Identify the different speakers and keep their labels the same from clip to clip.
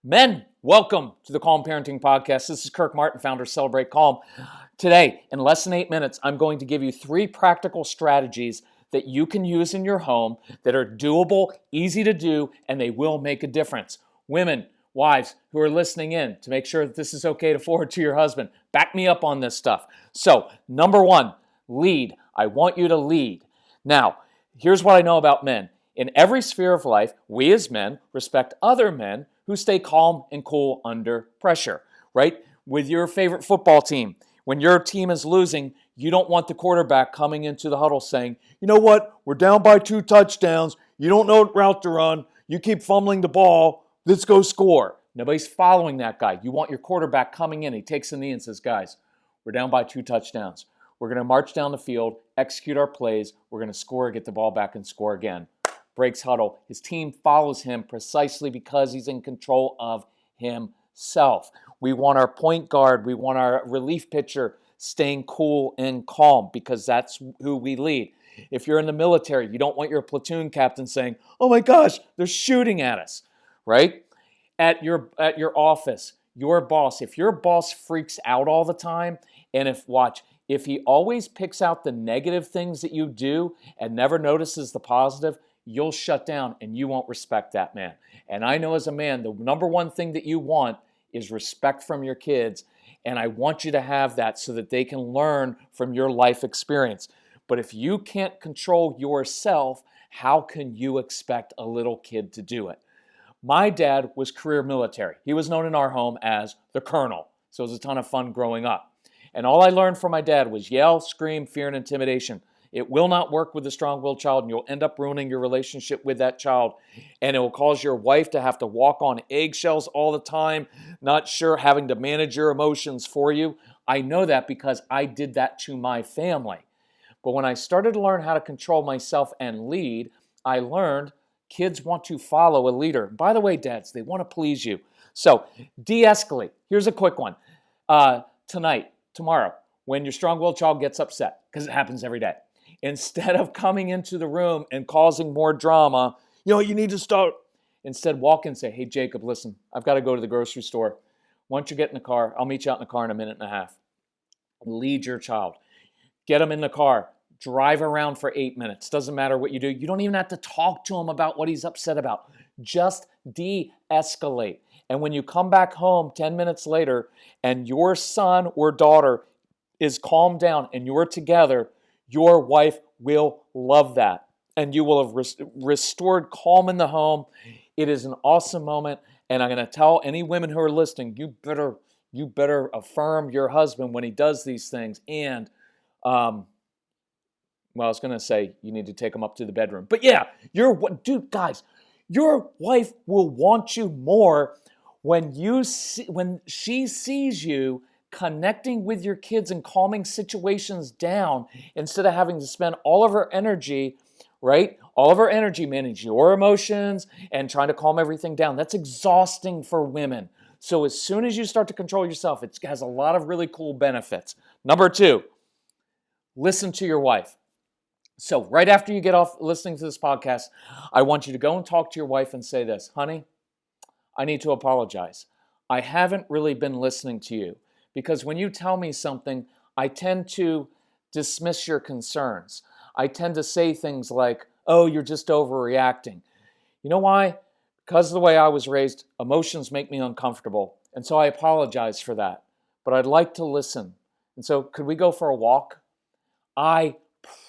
Speaker 1: Men, welcome to the Calm Parenting Podcast. This is Kirk Martin, founder of Celebrate Calm. Today, in less than 8 minutes, I'm going to give you 3 practical strategies that you can use in your home that are doable, easy to do, and they will make a difference. Women, wives who are listening in, to make sure that this is okay to forward to your husband, back me up on this stuff. So, number 1, lead. I want you to lead. Now, here's what I know about men. In every sphere of life, we as men respect other men who stay calm and cool under pressure, right? With your favorite football team, when your team is losing, you don't want the quarterback coming into the huddle saying, you know what, we're down by 2 touchdowns, you don't know what route to run, you keep fumbling the ball, let's go score. Nobody's following that guy. You want your quarterback coming in, he takes a knee and says, guys, we're down by 2 touchdowns. We're going to march down the field, execute our plays, we're going to score, get the ball back and score again. Breaks huddle. His team follows him precisely because he's in control of himself. We want our point guard, we want our relief pitcher staying cool and calm because that's who we lead. If you're in the military, you don't want your platoon captain saying, oh my gosh, they're shooting at us, right? At your office, your boss, if your boss freaks out all the time, and if he always picks out the negative things that you do and never notices the positive, you'll shut down and you won't respect that man. And I know as a man, the number one thing that you want is respect from your kids. And I want you to have that so that they can learn from your life experience. But if you can't control yourself, how can you expect a little kid to do it? My dad was career military. He was known in our home as the Colonel. So it was a ton of fun growing up. And all I learned from my dad was yell, scream, fear, and intimidation. It will not work with a strong-willed child, and you'll end up ruining your relationship with that child. And it will cause your wife to have to walk on eggshells all the time, not sure, having to manage your emotions for you. I know that because I did that to my family. But when I started to learn how to control myself and lead, I learned kids want to follow a leader. By the way, dads, they want to please you. So de-escalate. Here's a quick one. Tomorrow, when your strong-willed child gets upset, because it happens every day, instead of coming into the room and causing more drama, you need to start. Instead, walk in and say, hey, Jacob, listen, I've got to go to the grocery store. Why don't you get in the car? I'll meet you out in the car in a minute and a half. Lead your child. Get him in the car. Drive around for 8 minutes. Doesn't matter what you do. You don't even have to talk to him about what he's upset about. Just de-escalate. And when you come back home 10 minutes later and your son or daughter is calmed down and you're together, your wife will love that, and you will have restored calm in the home. It is an awesome moment, and I'm going to tell any women who are listening, you better affirm your husband when he does these things. And, I was going to say you need to take him up to the bedroom. But yeah, guys, your wife will want you more when she sees you connecting with your kids and calming situations down instead of having to spend all of her energy, right? All of her energy managing your emotions and trying to calm everything down. That's exhausting for women. So as soon as you start to control yourself, it has a lot of really cool benefits. Number 2, listen to your wife. So right after you get off listening to this podcast, I want you to go and talk to your wife and say this, honey, I need to apologize. I haven't really been listening to you. Because when you tell me something, I tend to dismiss your concerns. I tend to say things like, oh, you're just overreacting. You know why? Because of the way I was raised, emotions make me uncomfortable. And so I apologize for that. But I'd like to listen. And so could we go for a walk? I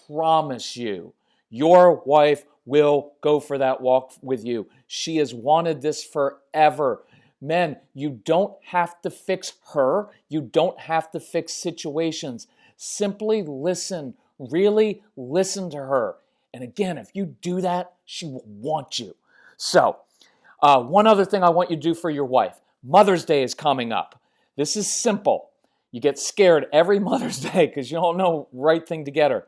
Speaker 1: promise you, your wife will go for that walk with you. She has wanted this forever. Men, you don't have to fix her. You don't have to fix situations. Simply listen. Really listen to her. And again, if you do that, she will want you. So, one other thing I want you to do for your wife. Mother's Day is coming up. This is simple. You get scared every Mother's Day because you don't know the right thing to get her.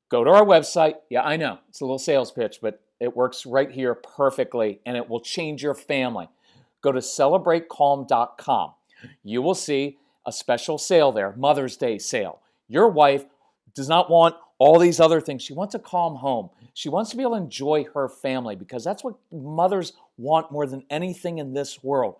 Speaker 1: Go to our website. Yeah, I know. It's a little sales pitch, but it works right here perfectly, and it will change your family. Go to celebratecalm.com. You will see a special sale there, Mother's Day sale. Your wife does not want all these other things. She wants a calm home. She wants to be able to enjoy her family because that's what mothers want more than anything in this world.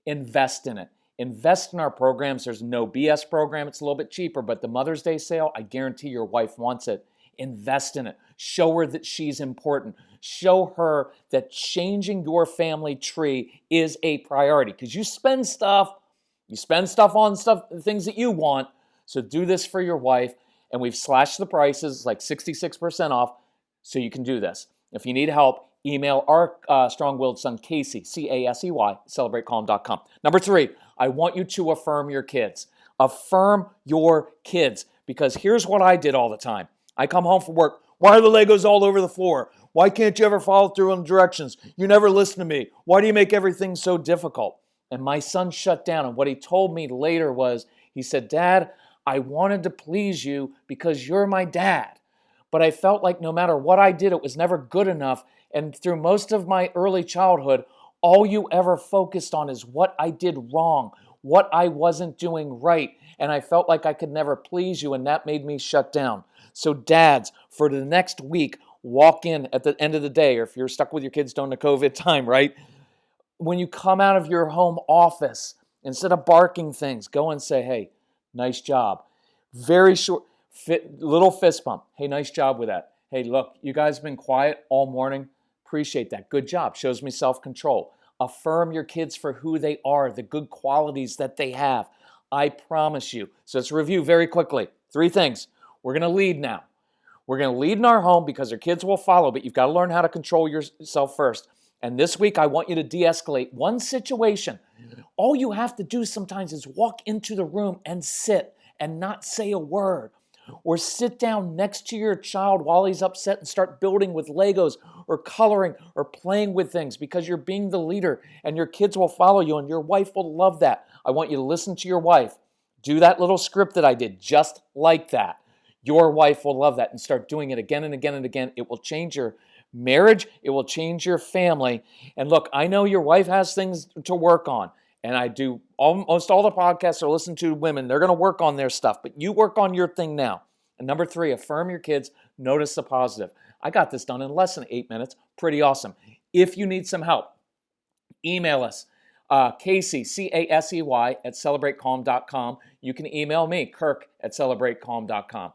Speaker 1: invest in it. Invest in our programs. There's no BS program. It's a little bit cheaper, but the Mother's Day sale, I guarantee your wife wants it. Invest in it. Show her that she's important. Show her that changing your family tree is a priority, because you spend stuff on things that you want. So do this for your wife. And we've slashed the prices, like 66% off, so you can do this. If you need help, email our strong-willed son, Casey, C-A-S-E-Y, celebratecalm.com. Number 3, I want you to affirm your kids. Affirm your kids, because here's what I did all the time. I come home from work. Why are the Legos all over the floor? Why can't you ever follow through on directions? You never listen to me. Why do you make everything so difficult? And my son shut down. And what he told me later was, he said, Dad, I wanted to please you because you're my dad. But I felt like no matter what I did, it was never good enough. And through most of my early childhood, all you ever focused on is what I did wrong, what I wasn't doing right. And I felt like I could never please you, and that made me shut down. So dads, for the next week, walk in at the end of the day, or if you're stuck with your kids during the COVID time, right? When you come out of your home office, instead of barking things, go and say, hey, nice job. Very short, little fist bump. Hey, nice job with that. Hey, look, you guys have been quiet all morning. Appreciate that. Good job. Shows me self-control. Affirm your kids for who they are, the good qualities that they have. I promise you. So let's review very quickly. 3 things. We're going to lead now. We're going to lead in our home because our kids will follow, but you've got to learn how to control yourself first. And this week, I want you to de-escalate one situation. All you have to do sometimes is walk into the room and sit and not say a word. Or sit down next to your child while he's upset and start building with Legos or coloring or playing with things, because you're being the leader and your kids will follow you and your wife will love that. I want you to listen to your wife. Do that little script that I did just like that. Your wife will love that, and start doing it again and again and again. It will change your marriage. It will change your family. And look, I know your wife has things to work on. And I do almost all the podcasts are listening to women. They're going to work on their stuff, but you work on your thing now. And number 3, affirm your kids. Notice the positive. I got this done in less than 8 minutes. Pretty awesome. If you need some help, email us, Casey, C-A-S-E-Y, at celebratecalm.com. You can email me, Kirk, at celebratecalm.com.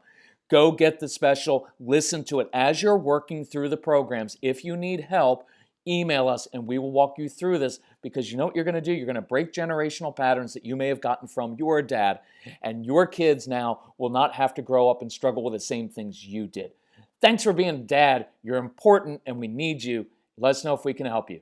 Speaker 1: Go get the special. Listen to it as you're working through the programs. If you need help, email us and we will walk you through this, because you know what you're going to do? You're going to break generational patterns that you may have gotten from your dad, and your kids now will not have to grow up and struggle with the same things you did. Thanks for being a dad. You're important and we need you. Let us know if we can help you.